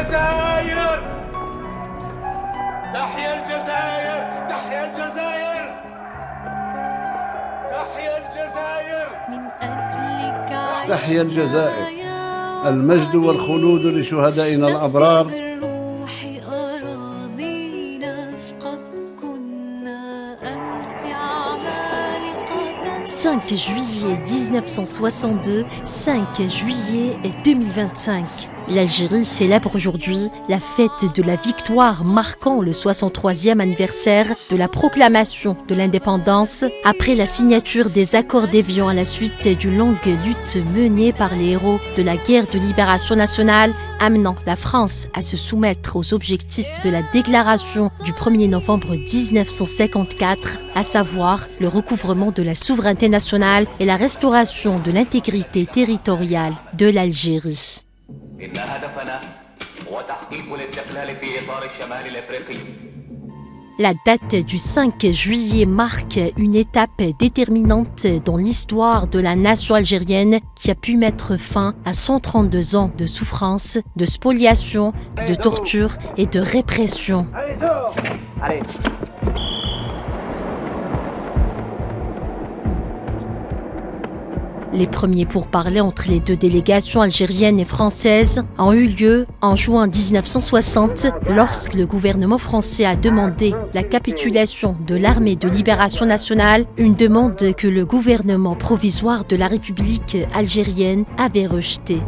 الجزائر تحيا الجزائر تحيا الجزائر تحيا الجزائر من أجلك تحيا الجزائر المجد والخلود لشهدائنا الأبرار 5 juillet 1962, 5 juillet 2025. L'Algérie célèbre aujourd'hui la fête de la victoire marquant le 63e anniversaire de la proclamation de l'indépendance après la signature des accords d'Évian à la suite d'une longue lutte menée par les héros de la guerre de libération nationale amenant la France à se soumettre aux objectifs de la déclaration du 1er novembre 1954, à savoir le recouvrement de la souveraineté nationale et la restauration de l'intégrité territoriale de l'Algérie. إن هدفنا هو تحقيق الاستقلال في إطار الشمال الأفريقي. La date du 5 juillet marque une étape déterminante dans l'histoire de la nation algérienne qui a pu mettre fin à 132 ans de souffrance, de spoliation, de torture et de répression. Allez. Les premiers pourparlers entre les deux délégations algériennes et françaises ont eu lieu en juin 1960 lorsque le gouvernement français a demandé la capitulation de l'armée de libération nationale, une demande que le gouvernement provisoire de la République algérienne avait rejetée.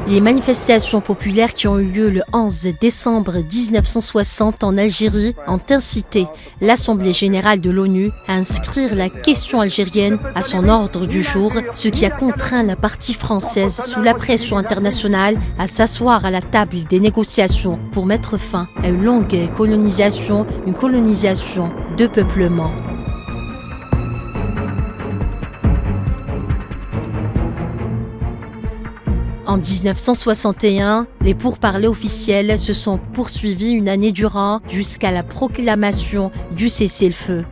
Les manifestations populaires qui ont eu lieu le 11 décembre 1960 en Algérie ont incité l'Assemblée générale de l'ONU à inscrire la question algérienne à son ordre du jour, ce qui a contraint la partie française sous la pression internationale à s'asseoir à la table des négociations pour mettre fin à une longue colonisation, une colonisation de peuplement. En 1961, les pourparlers officiels se sont poursuivis une année durant jusqu'à la proclamation du cessez-le-feu.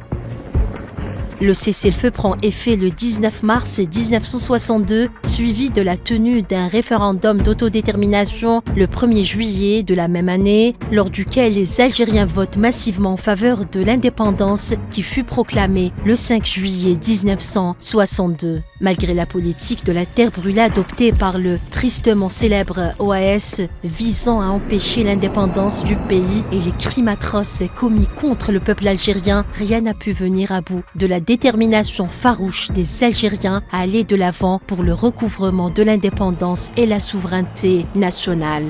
Le cessez-le-feu prend effet le 19 mars 1962, suivi de la tenue d'un référendum d'autodétermination le 1er juillet de la même année, lors duquel les Algériens votent massivement en faveur de l'indépendance qui fut proclamée le 5 juillet 1962. Malgré la politique de la terre brûlée adoptée par le tristement célèbre OAS visant à empêcher l'indépendance du pays et les crimes atroces commis contre le peuple algérien, rien n'a pu venir à bout de la détermination farouche des Algériens à aller de l'avant pour le recouvrement de l'indépendance et la souveraineté nationale.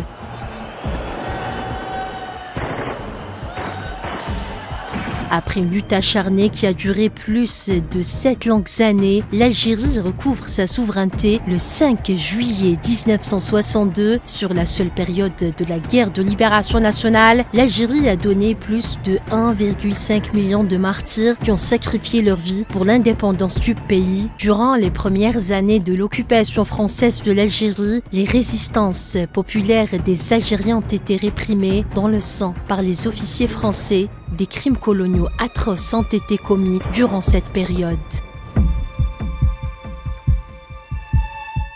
Après une lutte acharnée qui a duré plus de 7 longues années, l'Algérie recouvre sa souveraineté le 5 juillet 1962. Sur la seule période de la guerre de libération nationale, l'Algérie a donné plus de 1,5 million de martyrs qui ont sacrifié leur vie pour l'indépendance du pays. Durant les premières années de l'occupation française de l'Algérie, les résistances populaires des Algériens ont été réprimées dans le sang par les officiers français. Des crimes coloniaux atroces ont été commis durant cette période.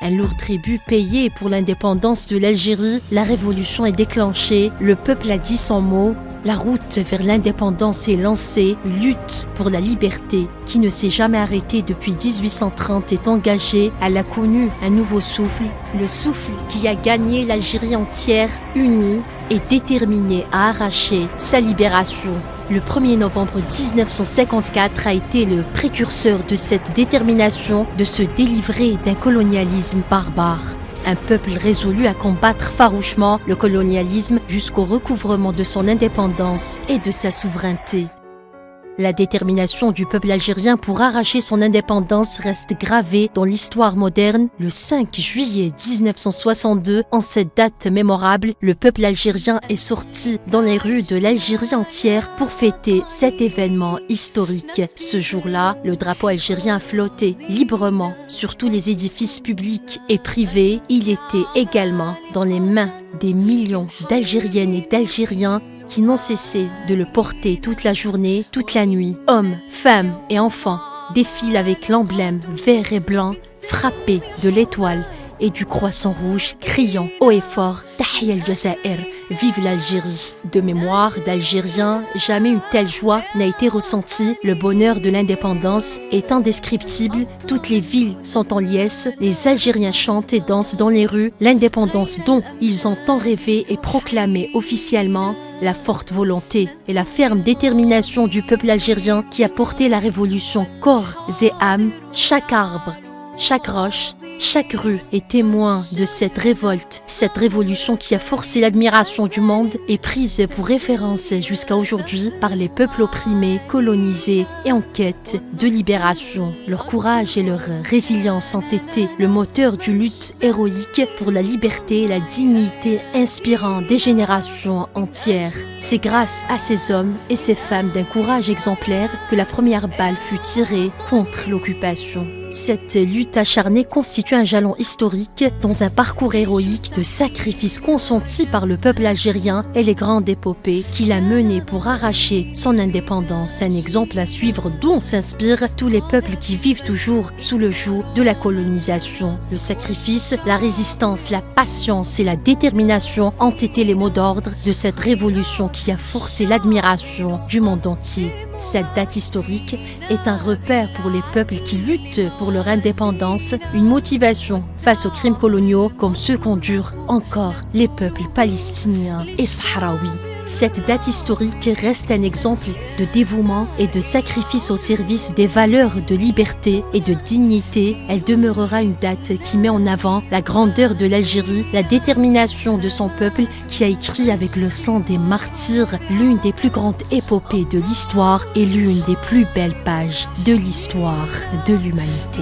Un lourd tribut payé pour l'indépendance de l'Algérie, la révolution est déclenchée, le peuple a dit son mot, la route vers l'indépendance est lancée, une lutte pour la liberté qui ne s'est jamais arrêtée depuis 1830 est engagée. Elle a connu un nouveau souffle, le souffle qui a gagné l'Algérie entière, unie et déterminée à arracher sa libération. Le 1er novembre 1954 a été le précurseur de cette détermination de se délivrer d'un colonialisme barbare. Un peuple résolu à combattre farouchement le colonialisme jusqu'au recouvrement de son indépendance et de sa souveraineté. La détermination du peuple algérien pour arracher son indépendance reste gravée dans l'histoire moderne. Le 5 juillet 1962, en cette date mémorable, le peuple algérien est sorti dans les rues de l'Algérie entière pour fêter cet événement historique. Ce jour-là, le drapeau algérien flottait librement sur tous les édifices publics et privés. Il était également dans les mains des millions d'Algériennes et d'Algériens qui n'ont cessé de le porter toute la journée, toute la nuit. Hommes, femmes et enfants défilent avec l'emblème vert et blanc frappé de l'étoile et du croissant rouge, criant haut et fort « Tahia al-Jazair » Vive l'Algérie. De mémoire d'Algériens, jamais une telle joie n'a été ressentie. Le bonheur de l'indépendance est indescriptible. Toutes les villes sont en liesse. Les Algériens chantent et dansent dans les rues. L'indépendance dont ils ont tant rêvé est proclamée officiellement. La forte volonté et la ferme détermination du peuple algérien qui a porté la révolution corps et âme. Chaque arbre, chaque roche, chaque rue est témoin de cette révolte, cette révolution qui a forcé l'admiration du monde et prise pour référence jusqu'à aujourd'hui par les peuples opprimés, colonisés et en quête de libération. Leur courage et leur résilience ont été le moteur d'une lutte héroïque pour la liberté et la dignité, inspirant des générations entières. C'est grâce à ces hommes et ces femmes d'un courage exemplaire que la première balle fut tirée contre l'occupation. Cette lutte acharnée constitue un jalon historique dans un parcours héroïque de sacrifices consentis par le peuple algérien et les grandes épopées qu'il a menées pour arracher son indépendance. Un exemple à suivre dont s'inspirent tous les peuples qui vivent toujours sous le joug de la colonisation. Le sacrifice, la résistance, la patience et la détermination ont été les mots d'ordre de cette révolution qui a forcé l'admiration du monde entier. Cette date historique est un repère pour les peuples qui luttent pour leur indépendance, une motivation face aux crimes coloniaux comme ceux qu'endurent encore les peuples palestiniens et sahraouis. Cette date historique reste un exemple de dévouement et de sacrifice au service des valeurs de liberté et de dignité. Elle demeurera une date qui met en avant la grandeur de l'Algérie, la détermination de son peuple qui a écrit avec le sang des martyrs l'une des plus grandes épopées de l'histoire et l'une des plus belles pages de l'histoire de l'humanité.